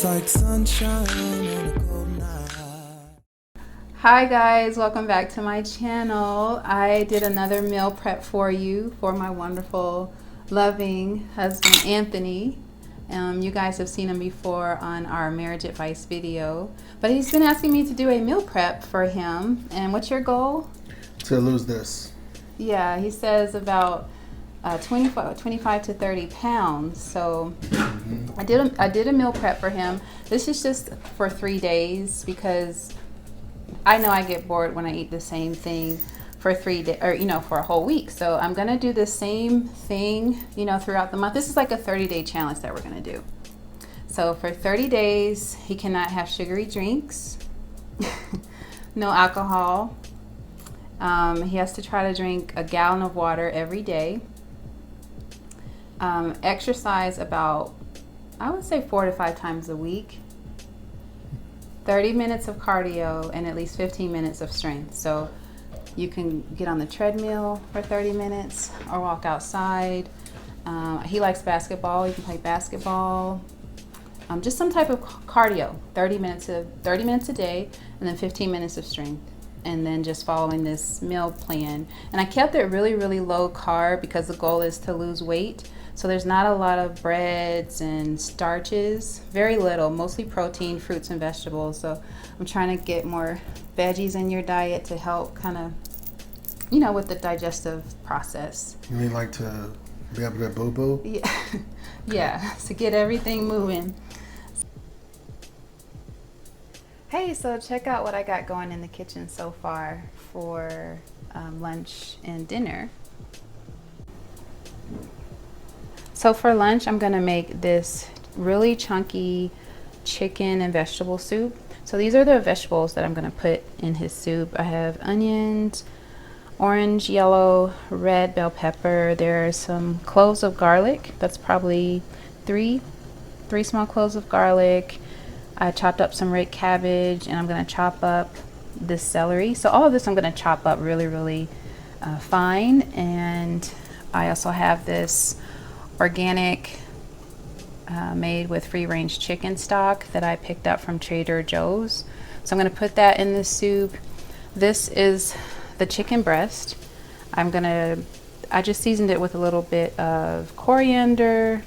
It's like sunshine on a cold night. Hi guys, welcome back to my channel. I did another meal prep for you for my wonderful, loving husband, Anthony. You guys have seen him before on our marriage advice video, but he's been asking me to do a meal prep for him. And what's your goal? To lose this. Yeah, he says about 25 to 30 pounds. So I did a meal prep for him. This is just for 3 days because I know I get bored when I eat the same thing for 3 days, or for a whole week. So I'm gonna do the same thing, throughout the month. This is like a 30-day challenge that we're gonna do. So for 30 days, he cannot have sugary drinks, no alcohol. He has to try to drink a gallon of water every day. Exercise about, I would say 4 to 5 times a week. 30 minutes of cardio and at least 15 minutes of strength. So you can get on the treadmill for 30 minutes or walk outside. He likes basketball. You can play basketball. Just some type of cardio. 30 minutes a day, and then 15 minutes of strength. And then just following this meal plan. And I kept it really, really low carb because the goal is to lose weight. So there's not a lot of breads and starches, very little, mostly protein, fruits and vegetables. So I'm trying to get more veggies in your diet to help kind of, with the digestive process. You mean like to be able to boo-boo? Yeah, yeah, to get everything moving. Hey, so check out what I got going in the kitchen so far for lunch and dinner. So for lunch, I'm gonna make this really chunky chicken and vegetable soup. So these are the vegetables that I'm gonna put in his soup. I have onions, orange, yellow, red bell pepper. There's some cloves of garlic. That's probably three small cloves of garlic. I chopped up some red cabbage, and I'm gonna chop up this celery. So all of this I'm gonna chop up really, really fine. And I also have this organic made with free-range chicken stock that I picked up from Trader Joe's. So I'm going to put that in the soup. This is the chicken breast. I just seasoned it with a little bit of coriander,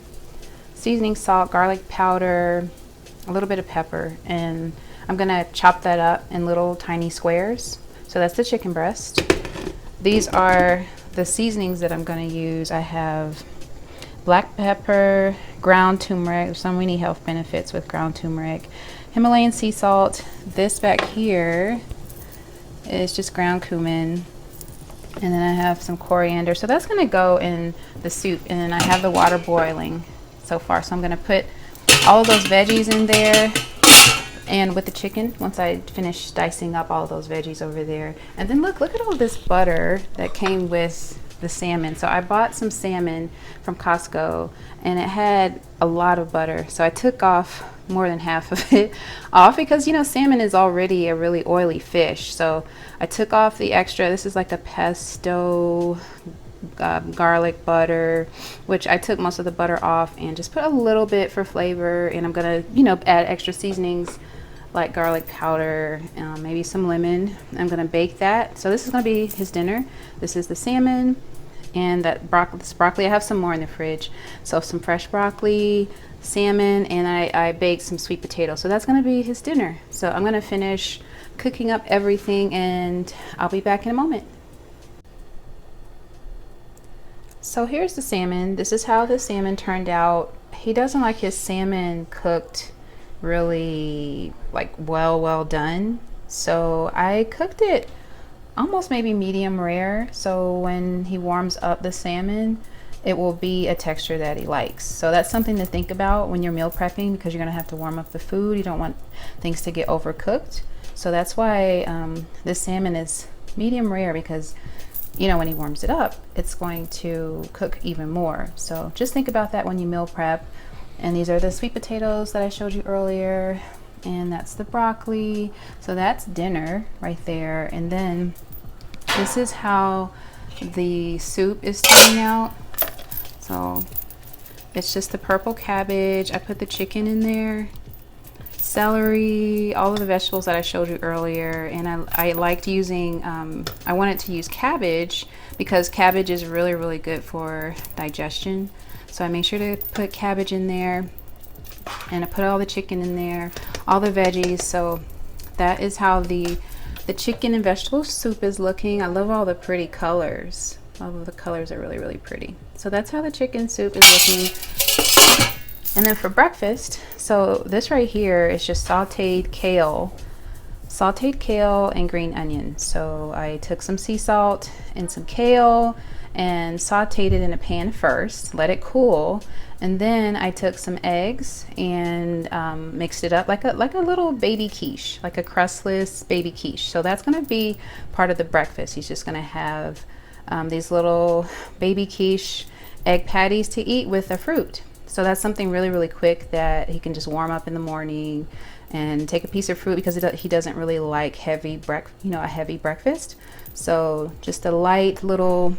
seasoning salt, garlic powder, a little bit of pepper, and I'm going to chop that up in little tiny squares. So that's the chicken breast. These are the seasonings that I'm going to use. I have black pepper, ground turmeric. There's so many health benefits with ground turmeric. Himalayan sea salt. This back here is just ground cumin. And then I have some coriander. So that's gonna go in the soup. And then I have the water boiling so far. So I'm gonna put all of those veggies in there and with the chicken once I finish dicing up all of those veggies over there. And then look at all this butter that came with the salmon. So I bought some salmon from Costco and it had a lot of butter. So I took off more than half of it off because salmon is already a really oily fish. So I took off the extra. This is like a pesto garlic butter, which I took most of the butter off and just put a little bit for flavor. And I'm gonna add extra seasonings like garlic powder, maybe some lemon. I'm gonna bake that. So this is gonna be his dinner. This is the salmon and this broccoli. I have some more in the fridge. So some fresh broccoli, salmon, and I baked some sweet potatoes. So that's gonna be his dinner. So I'm gonna finish cooking up everything and I'll be back in a moment. So here's the salmon. This is how the salmon turned out. He doesn't like his salmon cooked really well done. So I cooked it almost maybe medium rare. So when he warms up the salmon, it will be a texture that he likes. So that's something to think about when you're meal prepping because you're gonna have to warm up the food. You don't want things to get overcooked. So that's why this salmon is medium rare because when he warms it up, it's going to cook even more. So just think about that when you meal prep. And these are the sweet potatoes that I showed you earlier. And that's the broccoli. So that's dinner right there. And then this is how the soup is turning out. So it's just the purple cabbage. I put the chicken in there. celery, all of the vegetables that I showed you earlier. And I liked using, I wanted to use cabbage because cabbage is really, really good for digestion. So I made sure to put cabbage in there, and I put all the chicken in there, all the veggies. So that is how the chicken and vegetable soup is looking. I love all the pretty colors. All of the colors are really, really pretty. So that's how the chicken soup is looking. And then for breakfast, so this right here is just sauteed kale and green onions. So I took some sea salt and some kale and sauteed it in a pan first, let it cool, and then I took some eggs and mixed it up like a little baby quiche, like a crustless baby quiche. So that's going to be part of the breakfast. He's just going to have these little baby quiche egg patties to eat with a fruit. So that's something really, really quick that he can just warm up in the morning and take a piece of fruit, because he doesn't really like a heavy breakfast. So just a light little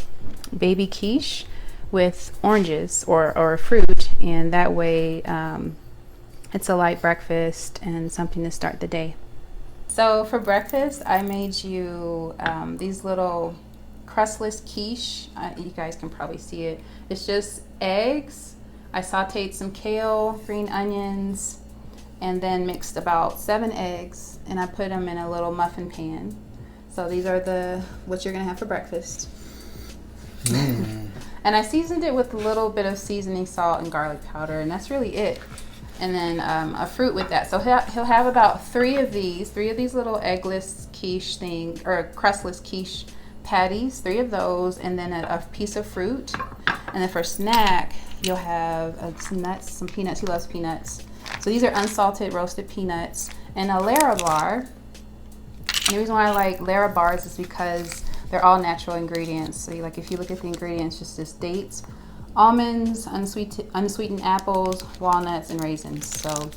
baby quiche with oranges or fruit, and that way it's a light breakfast and something to start the day. So for breakfast, I made you these little crustless quiche. You guys can probably see it. It's just eggs. I sauteed some kale, green onions, and then mixed about 7 eggs, and I put them in a little muffin pan. So these are what you're gonna have for breakfast. And I seasoned it with a little bit of seasoning, salt, and garlic powder, and that's really it. And then a fruit with that. So he'll have about 3 of these little eggless quiche or crustless quiche patties, 3 of those, and then a piece of fruit. And then for snack, you'll have some nuts, some peanuts. He loves peanuts. So these are unsalted roasted peanuts and a Larabar. And the reason why I like Larabars is because they're all natural ingredients. So if you look at the ingredients, just this dates, almonds, unsweetened apples, walnuts, and raisins. So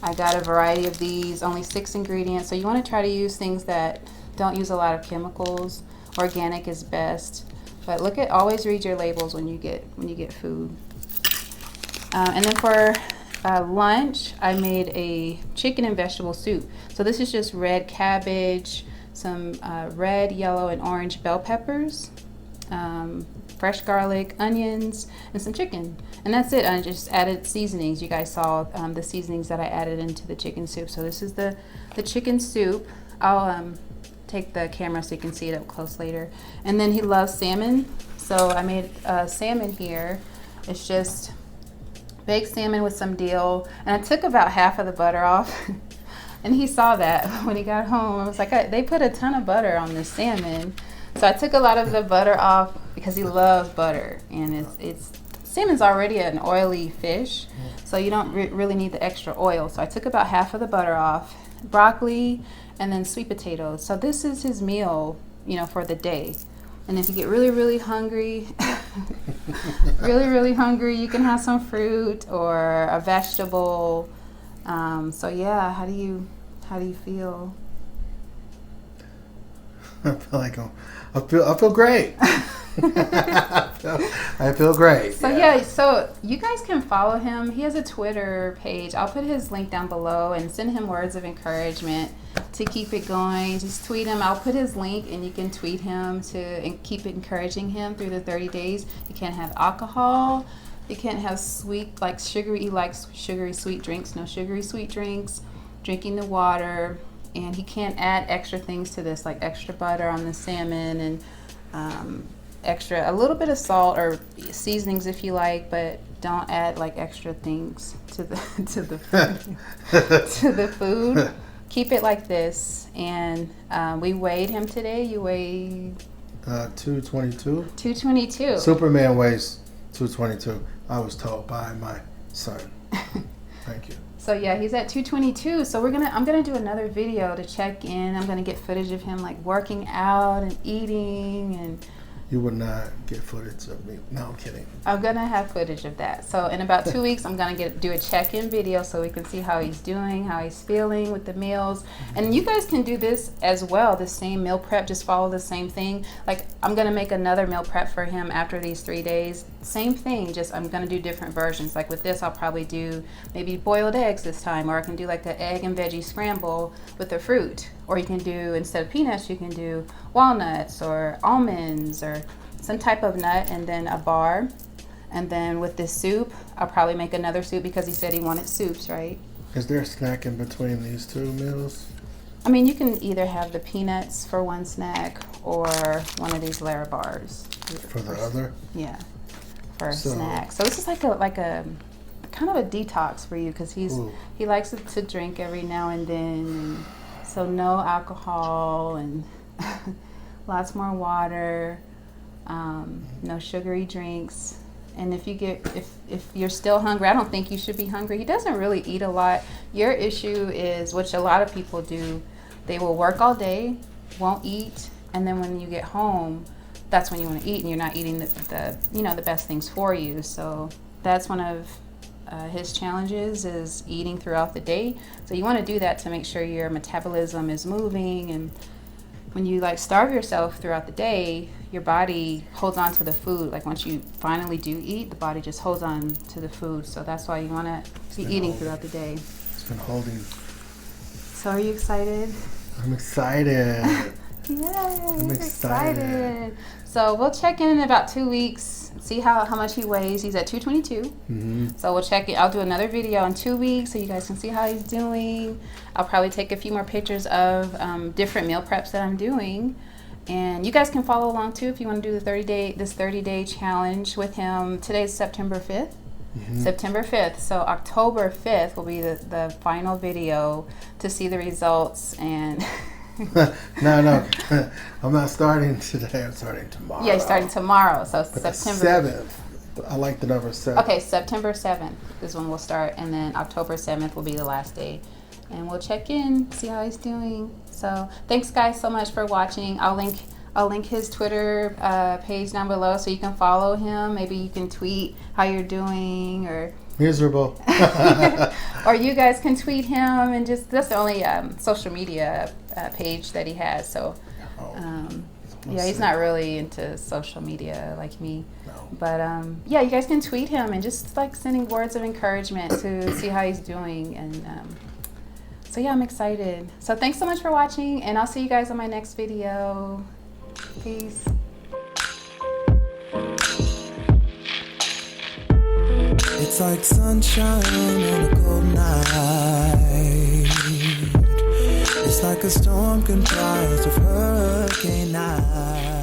I got a variety of these, only 6 ingredients. So you want to try to use things that don't use a lot of chemicals. Organic is best. But always read your labels when you get food. And then for lunch, I made a chicken and vegetable soup. So this is just red cabbage, some red, yellow, and orange bell peppers, fresh garlic, onions, and some chicken. And that's it. I just added seasonings. You guys saw the seasonings that I added into the chicken soup. So this is the chicken soup. I'll take the camera so you can see it up close later. And then he loves salmon. So I made salmon here. It's just baked salmon with some dill. And I took about half of the butter off. And he saw that when he got home. I was like, they put a ton of butter on this salmon. So I took a lot of the butter off because he loves butter. And salmon's already an oily fish, so you don't really need the extra oil. So I took about half of the butter off, broccoli, and then sweet potatoes. So this is his meal, for the day. And if you get really, really hungry, really, really hungry, you can have some fruit or a vegetable. So yeah, how do you feel? I feel great. I feel great. So yeah, so you guys can follow him. He has a Twitter page. I'll put his link down below and send him words of encouragement to keep it going. Just tweet him. I'll put his link and you can tweet him to keep encouraging him through the 30 days. You can't have alcohol. You can't have sugary sweet drinks. No sugary sweet drinks. Drinking the water. And he can't add extra things to this, like extra butter on the salmon and a little bit of salt or seasonings if you like, but don't add like extra things to the to the food. Keep it like this. And we weighed him today. You weigh 222. 222. Superman weighs 222. I was told by my son. Thank you. So yeah, he's at 222. So I'm gonna do another video to check in. I'm gonna get footage of him like working out and eating and You would not get footage of me. No, I'm kidding. I'm gonna have footage of that. So in about 2 weeks, I'm gonna do a check-in video so we can see how he's doing, how he's feeling with the meals. And you guys can do this as well, the same meal prep, just follow the same thing. Like I'm gonna make another meal prep for him after these 3 days. Same thing, just I'm gonna do different versions. Like with this, I'll probably do maybe boiled eggs this time, or I can do like an egg and veggie scramble with the fruit. Or you can do, instead of peanuts, you can do walnuts or almonds or some type of nut, and then a bar. And then with this soup, I'll probably make another soup because he said he wanted soups, right? Is there a snack in between these two meals? I mean, you can either have the peanuts for one snack or one of these Lara bars. For the other? Yeah, for a snack. So this is like a kind of a detox for you because he likes to drink every now and then. And so no alcohol and lots more water. No sugary drinks. And if you're still hungry, I don't think you should be hungry. He doesn't really eat a lot. Your issue is, which a lot of people do, they will work all day, won't eat, and then when you get home, that's when you want to eat, and you're not eating the best things for you. So that's one of his challenges, is eating throughout the day. So you want to do that to make sure your metabolism is moving, and when you like starve yourself throughout the day, your body holds on to the food. Like once you finally do eat, the body just holds on to the food. So that's why you want to be eating throughout the day. It's been holding. So are you excited? I'm excited. Yay, I'm excited. So we'll check in about 2 weeks, see how much he weighs. He's at 222. Mm-hmm. So we'll check it. I'll do another video in 2 weeks so you guys can see how he's doing. I'll probably take a few more pictures of different meal preps that I'm doing. And you guys can follow along too if you want to do the 30-day challenge with him. Today's September 5th. Mm-hmm. September 5th. So October 5th will be the final video to see the results. And No, I'm not starting today. I'm starting tomorrow. yeah, you're starting tomorrow. So But September 7th. I like the number 7. Okay, September 7th is when we'll start, and then October 7th will be the last day. And we'll check in, see how he's doing. So thanks guys so much for watching. I'll link his Twitter page down below so you can follow him. Maybe you can tweet how you're doing, or miserable. or you guys can tweet him, and that's the only social media page that he has. So yeah, he's not really into social media like me. No. But yeah, you guys can tweet him and just like sending words of encouragement to see how he's doing. And so yeah, I'm excited. So thanks so much for watching, and I'll see you guys on my next video. Peace. It's like sunshine on a cold night. It's like a storm comprised of hurricane night.